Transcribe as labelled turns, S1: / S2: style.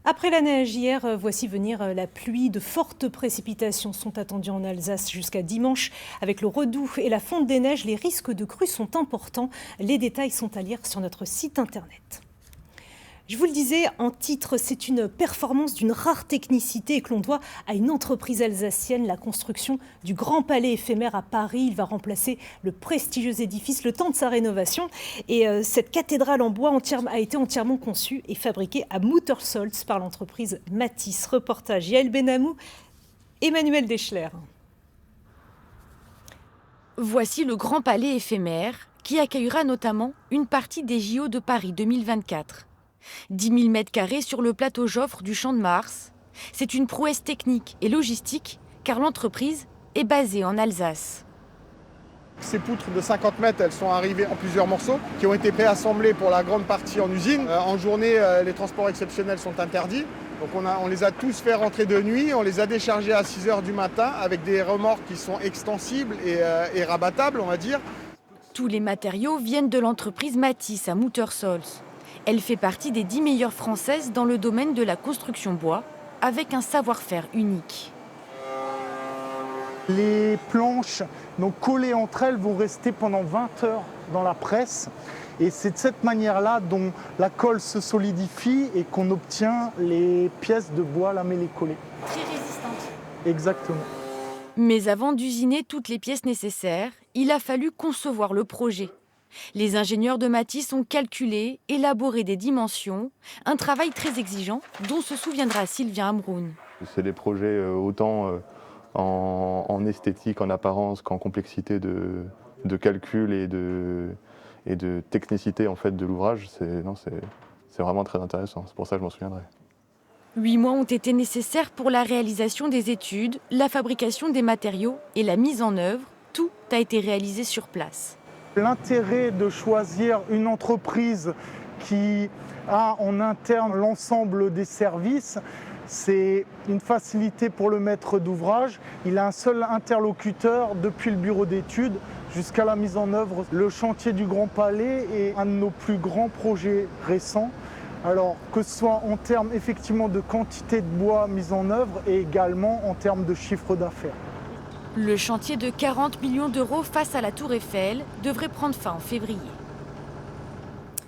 S1: Après la neige hier, voici venir la pluie. De fortes précipitations sont attendues en Alsace jusqu'à dimanche. Avec le redoux et la fonte des neiges, les risques de crues sont importants. Les détails sont à lire sur notre site internet. Je vous le disais en titre, c'est une performance d'une rare technicité que l'on doit à une entreprise alsacienne, la construction du Grand Palais éphémère à Paris. Il va remplacer le prestigieux édifice le temps de sa rénovation. Et cette cathédrale en bois a été entièrement conçue et fabriquée à Muttersolz par l'entreprise Matisse. Reportage Yael Benamou, Emmanuel Deschler.
S2: Voici le Grand Palais éphémère qui accueillera notamment une partie des JO de Paris 2024. 10 000 m² sur le plateau Joffre du Champ de Mars. C'est une prouesse technique et logistique car l'entreprise est basée en Alsace.
S3: Ces poutres de 50 mètres, elles sont arrivées en plusieurs morceaux qui ont été préassemblés pour la grande partie en usine. En journée, les transports exceptionnels sont interdits. Donc on les a tous fait rentrer de nuit, on les a déchargés à 6 h du matin avec des remorques qui sont extensibles et rabattables, on va dire.
S2: Tous les matériaux viennent de l'entreprise Matisse à Muttersolz. Elle fait partie des 10 meilleures françaises dans le domaine de la construction bois, avec un savoir-faire unique.
S4: Les planches donc, collées entre elles vont rester pendant 20 heures dans la presse. Et c'est de cette manière-là dont la colle se solidifie et qu'on obtient les pièces de bois lamellées-collées.
S2: Très résistantes.
S4: Exactement.
S2: Mais avant d'usiner toutes les pièces nécessaires, il a fallu concevoir le projet. Les ingénieurs de Matisse ont calculé, élaboré des dimensions, un travail très exigeant dont se souviendra Sylvien Amroun.
S5: C'est des projets autant en esthétique, en apparence qu'en complexité de calcul et de technicité en fait, de l'ouvrage. C'est vraiment très intéressant, c'est pour ça que je m'en souviendrai.
S2: 8 mois ont été nécessaires pour la réalisation des études, la fabrication des matériaux et la mise en œuvre. Tout a été réalisé sur place.
S4: L'intérêt de choisir une entreprise qui a en interne l'ensemble des services, c'est une facilité pour le maître d'ouvrage. Il a un seul interlocuteur depuis le bureau d'études jusqu'à la mise en œuvre. Le chantier du Grand Palais est un de nos plus grands projets récents. Alors que ce soit en termes effectivement de quantité de bois mis en œuvre et également en termes de chiffre d'affaires.
S2: Le chantier de 40 millions d'euros face à la Tour Eiffel devrait prendre fin en février.